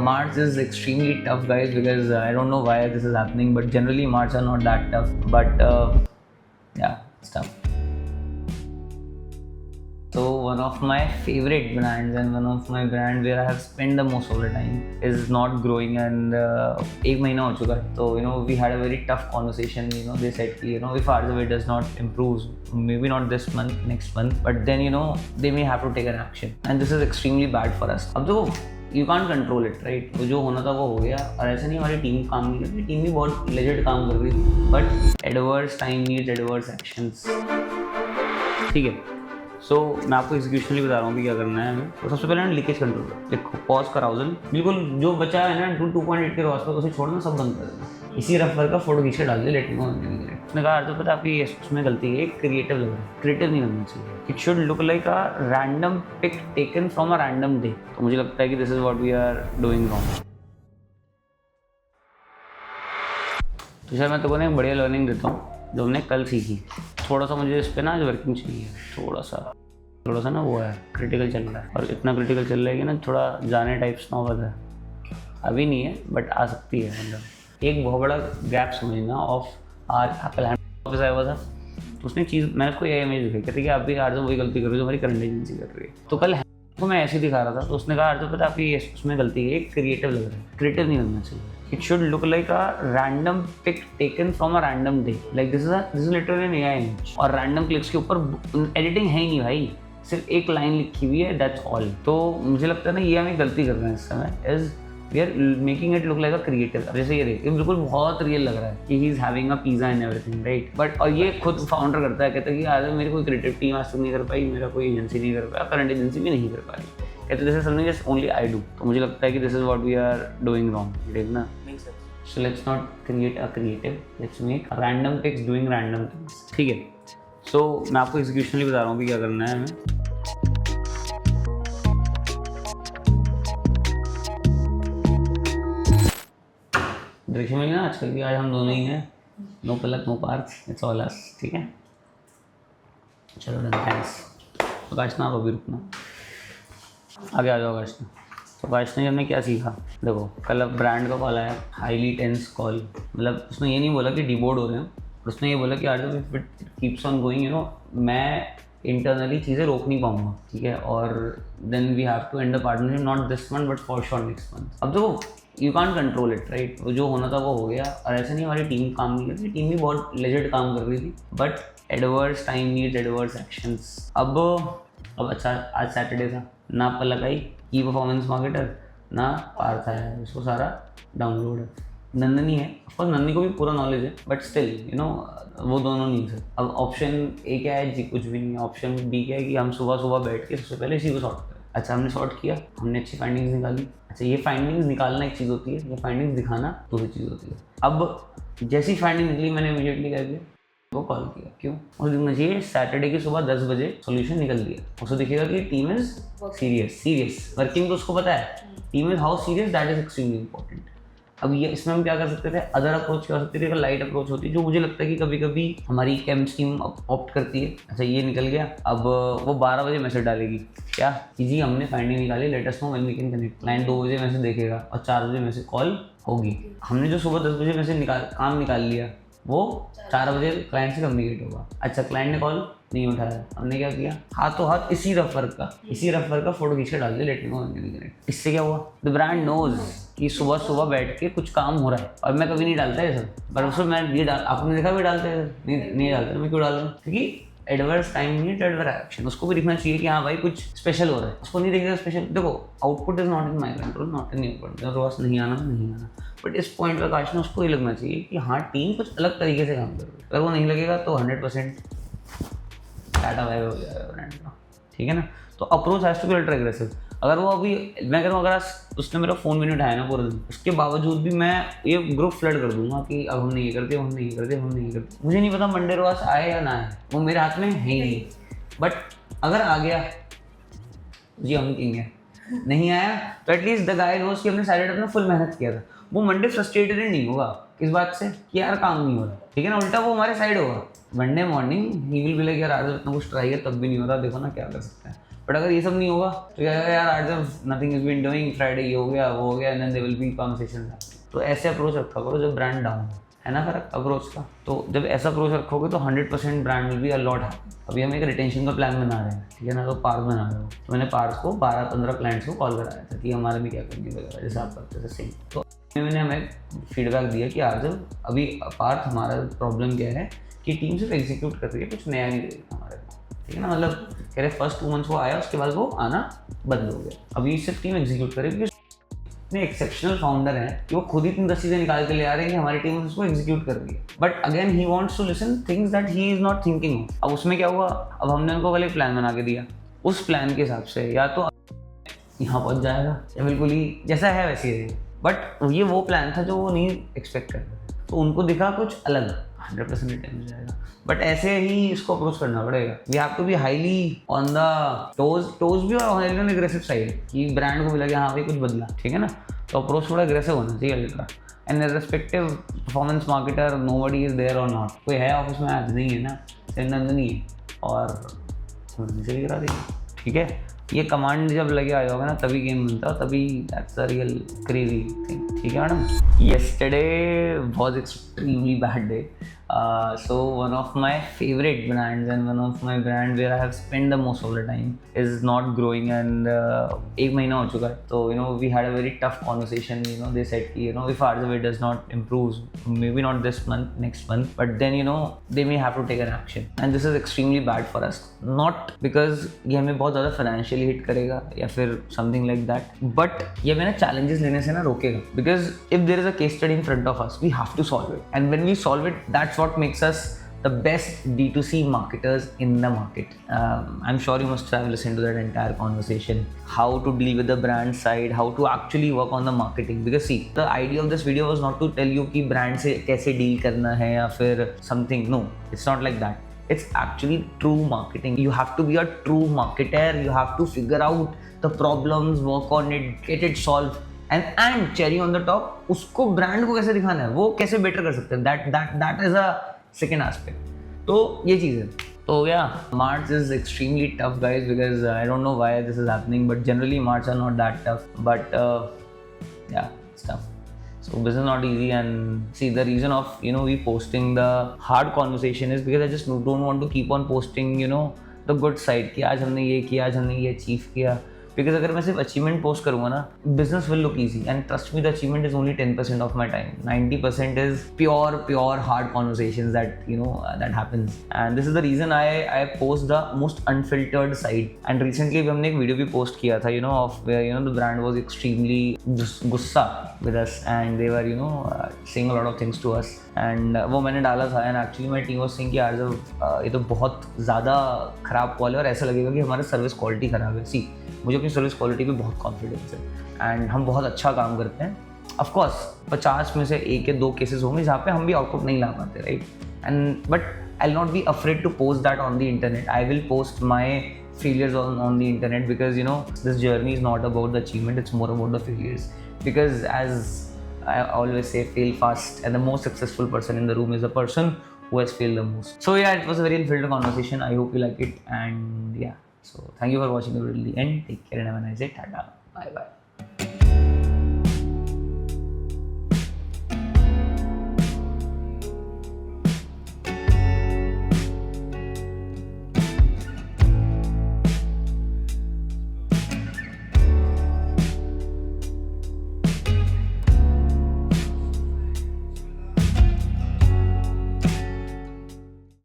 March is extremely tough, guys, because I don't know why this is happening, but generally March are not that tough. But yeah, it's tough. So one of my favorite brands and one of my brand where I have spent the most of the time is not growing, and एक महीना हो चुका है. So we had a very tough conversation. They said कि if RZA does not improve, maybe not this month, next month, but then they may have to take an action, and this is extremely bad for us. अब देखो, you can't control it, right. तो जो होना था वो हो गया, और ऐसा नहीं हमारी टीम काम नहीं कर रही, टीम भी बहुत लेजेंड काम कर रही थी, but adverse time needs adverse actions. ठीक है. सो मैं आपको एग्जीक्यूशनली बता रहा हूँ कि क्या करना है हमें. तो सबसे पहले ना लीकेज कंट्रोल देखो, पॉज का अराउजल बिल्कुल जो बचा है ना 2.8 के आसपास, उसे छोड़ना, सब बंद कर देना. इसी रफर का फोटो खींच के डाल दिया, लेट मी. उसने कहा तो पता आपकी उसमें गलती है, क्रिएटिव लग रहा है. क्रिएटिव नहीं लगना चाहिए. It should look like a random pic taken from a random day. तो मुझे लगता है कि this is what we are doing wrong. तो सर मैं तुमको एक बढ़िया लर्निंग देता हूँ जो हमने कल सीखी. थोड़ा सा मुझे इस पर ना वर्किंग चाहिए, थोड़ा सा ना वो है, क्रिटिकल चल रहा है, और इतना क्रिटिकल चल रहा है कि ना थोड़ा जाने टाइप्स नौबत है. अभी नहीं है बट आ सकती है. मतलब एक बहुत बड़ा गैप समझना ऑफ आज एप्पल ऑफिस आया हुआ था, तो उसने चीज़, मैं उसको ये इमेज दिखाई, कहती कि आप भी आज वही गलती कर रहे हो जो हमारी करंट एजेंसी कर रही है. तो कल को मैं ऐसे ही दिखा रहा था, तो उसने कहा तो पता आपकी उसमें गलती है, क्रिएटिव लग रहा है. क्रिएटिव नहीं लगना चाहिए. It should look like a random pic taken from a random day. Like this is literally an AI image. और random clicks के ऊपर editing है ही नहीं भाई, सिर्फ एक लाइन लिखी हुई है, that's all. तो मुझे लगता है ना ये हमें गलती कर रहे हैं इस समय, is we are making it look like a creative. अब जैसे ये देखिए, बिल्कुल बहुत रियल लग रहा है कि he is having a pizza and everything, right? But और ये खुद फाउंडर करता है, कहता है कि आज मेरी कोई क्रिएटिव टीम आज तक नहीं कर पाई, मेरा कोई एजेंसी नहीं कर पाया, करंट एजेंसी भी नहीं कर पा रही. कहते this is something just only I do. तो मुझे लगता है कि this is what we are doing wrong. देखना. So let's not create a creative, let's make random pics doing random things. ठीक है. So मैं आपको एग्जीक्यूशनली बता रहा हूँ कि क्या करना है हमें. देखिए मिली ना आजकल की, आज हम दोनों ही हैं. No Palak no Parth, it's all us. ठीक है, चलो डन. थैंक्स. तो काशना आप अभी रुकना, आगे आ जाओ काशना. तो काश ने हमने क्या सीखा, देखो कल अब ब्रांड का कॉल आया, हाईली टेंस कॉल. मतलब उसने ये नहीं बोला कि डिबोर्ड हो रहे हैं, उसने ये बोला कि आज इट कीप्स ऑन गोइंग, मैं इंटरनली चीज़ें रोक नहीं पाऊंगा. ठीक है. और then we have to end the partnership not this month but for sure next month. अब देखो, you can't control it, right. जो होना था वो हो गया, और ऐसा नहीं हमारी टीम काम नहीं कर रही, टीम भी बहुत लेजेंड काम कर रही थी, but adverse time needs adverse actions. अब अच्छा, आज सैटरडे था ना, पलक आई की परफॉर्मेंस मार्केटर, ना पार्थ आया है, उसको सारा डाउनलोड है. नंदनी है, ऑफकोर्स नंदनी को भी पूरा नॉलेज है, बट स्टिल वो दोनों नहीं थे. अब ऑप्शन ए क्या है जी, कुछ भी नहीं है. ऑप्शन बी क्या है कि हम सुबह सुबह बैठ के सबसे पहले इसी को सॉर्ट करें. अच्छा, हमने सॉर्ट किया, हमने अच्छी फाइंडिंग्स निकाली. अच्छा, ये फाइंडिंग्स निकालना एक चीज़ होती है, ये फाइंडिंग्स दिखाना दूसरी चीज़ होती है. अब जैसी फाइंडिंग निकली, मैंने इमीडिएटली कर दिया, वो कॉल किया. क्यों? उसे दिखना चाहिए सैटरडे की सुबह 10 बजे सोल्यूशन निकल दिया. उसे दिखेगा कि टीम इज सीरियस वर्किंग. तो उसको पता है team is how serious, that is extremely important. अब ये इसमें हम क्या कर सकते थे, अदर अप्रोच क्या हो सकती थी, अगर लाइट अप्रोच होती, जो मुझे लगता है कि कभी कभी हमारी केम्स टीम ऑप्ट करती है. अच्छा, ये निकल गया. अब वो 12 बजे मैसेज डालेगी क्या कि जी हमने फाइंडिंग निकाली, let us know when we can connect. Client 2 बजे मैसेज देखेगा और 4 बजे मैसेज कॉल होगी. हमने जो सुबह 10 बजे मैसेज काम निकाल लिया, वो 4 बजे क्लाइंट से कम्युनिकेट होगा. अच्छा, क्लाइंट ने कॉल नहीं उठाया, हमने क्या किया, हाथों हाथ इसी रफर का फोटो खींच के डाल दिया, let me know when we can connect. इससे क्या हुआ, द ब्रांड नोज कि सुबह सुबह बैठ के कुछ काम हो रहा है. और मैं कभी नहीं डालता ये सब, पर उसमें मैं ये आपने देखा भी डालते हैं, नहीं डालते. मैं क्यों डाल रहा हूँ, क्योंकि एडवर्स टाइम नहीं, एडवर्स एक्शन. उसको भी दिखना चाहिए कि हाँ भाई कुछ स्पेशल हो रहा है. उसको नहीं दिखेगा स्पेशल. देखो, output is not in my control, not in your control. रोज नहीं आना, बट इस पॉइंट पर काश ने उसको ये लगना चाहिए कि हाँ टीम कुछ अलग तरीके से काम कर रही है. अगर वो नहीं लगेगा तो 100% डाटा वाइब हो जाएगा ब्रांड का. ठीक है ना. तो approach has to be ultra aggressive. अगर वो अभी मैं कह रहा हूँ, अगर उसने मेरा फ़ोन भी नहीं उठाया ना पूरे दिन, उसके बावजूद भी मैं ये ग्रुप फ्लड कर दूंगा कि अब हमने ये कर दिया, हमने ये कर दिया, हमने ये कर दिया. मुझे नहीं पता मंडे रोज आए या ना आए, वो मेरे हाथ में है ही नहीं. बट अगर आ गया जी हम किंग है, नहीं आया तो एटलीस्ट द गाय नोस कि हमने सैटरडे अपना फुल मेहनत किया था. वो मंडे फ्रस्ट्रेटेड नहीं होगा इस बात से कि यार काम नहीं हो रहा. ठीक है ना. उल्टा वो हमारे साइड होगा. Monday morning he will be like यार आज इतना कुछ ट्राई है तब भी नहीं हो रहा, देखो ना क्या कर सकते हैं. बट अगर ये सब नहीं होगा तो क्या यार Aarjav nothing is been doing, Friday ये हो गया वो हो गया, and then there will be conversation. तो ऐसे अप्रोच रखा करो जब ब्रांड डाउन है ना, फर्क अप्रोच का। तो जब ऐसा अप्रोच रखोगे तो 100% brand will be a lot happy. अभी हम एक रिटेंशन का प्लान बना रहे हैं, ठीक है ना, तो पार्क बना रहे हो, तो मैंने पार्क को 12-15 क्लाइंट्स को कॉल कराया था कि हमारे भी क्या करनी वगैरह, जैसे आप करते थे सेम। तो मैंने हमें फीडबैक दिया कि आज अभी पार्क हमारा प्रॉब्लम क्या है कि टीम सिर्फ एग्जीक्यूट कर रही है, कुछ नया नहीं दे रही हमारे को, ठीक है ना। मतलब कह रहे फर्स्ट 2 मंथ्स वो आया, उसके बाद वो आना बंद हो गया। अभी सिर्फ टीम एग्जीक्यूट करे क्योंकि इतने एक्सेप्शनल फाउंडर हैं कि वो खुद ही इतनी 10 चीज़ें निकाल के ले आ रहे हैं कि हमारी टीम उसको एग्जीक्यूट कर रही है। But again he wants to listen things that he is not thinking. अब उसमें क्या हुआ, अब हमने उनको कल एक प्लान बना के दिया, उस प्लान के हिसाब से या तो यहाँ पहुँच जाएगा या बिल्कुल ही जैसा है वैसे ही। बट ये वो प्लान था जो वो नहीं एक्सपेक्ट कर रहे थे, तो उनको दिखा कुछ अलग, 100% रिटर्न हो जाएगा। बट ऐसे ही इसको अप्रोच करना पड़ेगा। We have to be highly on the toes भी, और हाईली ऑन एग्रेसिव साइड कि ब्रांड को भी लगे हाँ भाई कुछ बदला, ठीक है ना। तो अप्रोच थोड़ा एग्रेसिव होना चाहिए ultra. And respective performance marketer, nobody is there or not, कोई है ऑफिस में आज नहीं है ना, नंदनी है और से करा देगी, ठीक है। ये कमांड जब लगे आ जाओगे ना तभी गेम बनता है, तभी that's a real crazy thing, ठीक है madam. Yesterday was extremely bad day. So one of my favorite brands and one of my brand where I have spent the most of the time is not growing, and एक महीना हो चुका है। तो we had a very tough conversation. They said कि if Arzaway does not improve, maybe not this month, next month, but then they may have to take an action, and this is extremely bad for us. Not because ये हमें बहुत ज़्यादा financially hit करेगा या फिर something like that, but ये हमें ना challenges लेने से ना रोकेगा, because if there is a case study in front of us, we have to solve it, and when we solve it, that's what makes us the best D2C marketers in the market. I'm sure you must have listened to that entire conversation, how to deal with the brand side, how to actually work on the marketing. Because see, the idea of this video was not to tell you कि brand से कैसे deal करना है या फिर something. No, it's not like that. It's actually true marketing. You have to be a true marketer. You have to figure out the problems, work on it, get it solved. And cherry on the top, उसको brand को कैसे दिखाना है, वो कैसे better कर सकते हैं, that is a second aspect. तो ये चीज़ है। तो March is extremely tough, guys, because I don't know why this is happening, but generally March are not that tough, but it's tough. So business is not easy, and see, the reason of we posting the hard conversation is because I just don't want to keep on posting the good side कि आज हमने ये किया, आज हमने ये achieve किया। Because अगर मैं सिर्फ अचीवमेंट पोस्ट करूँगा ना, business will look easy, and trust me the achievement is only 10% of my time. 90% is pure hard conversations that happens, and this is the reason I post the most unfiltered side. And recently हमने एक video भी post किया था of where the brand was extremely गुस्सा with us, and they were saying a lot of things to us, and वो मैंने डाला था, and actually my team was saying कि यार ये तो बहुत ज़्यादा ख़राब कॉल है और ऐसा लगेगा कि हमारा सर्विस क्वालिटी ख़राब है. सी, मुझे अपनी सर्विस क्वालिटी पे बहुत कॉन्फिडेंस है, एंड हम बहुत अच्छा काम करते हैं. ऑफ कोर्स 50 में से 1 या 2 केसेस होंगे जहाँ पे हम भी आउटपुट नहीं ला पाते, right? And but I will not be afraid to post that on the internet. I will post my failures on the internet, because this journey is not about the achievement, it's more about the failures, because as I always say, fail fast, and the most successful person in the room is the person who has failed the most. So yeah, it was a very unfiltered conversation. I hope you like it, and yeah, so thank you for watching the video till the end. Take care and have a nice day. Tata, bye bye.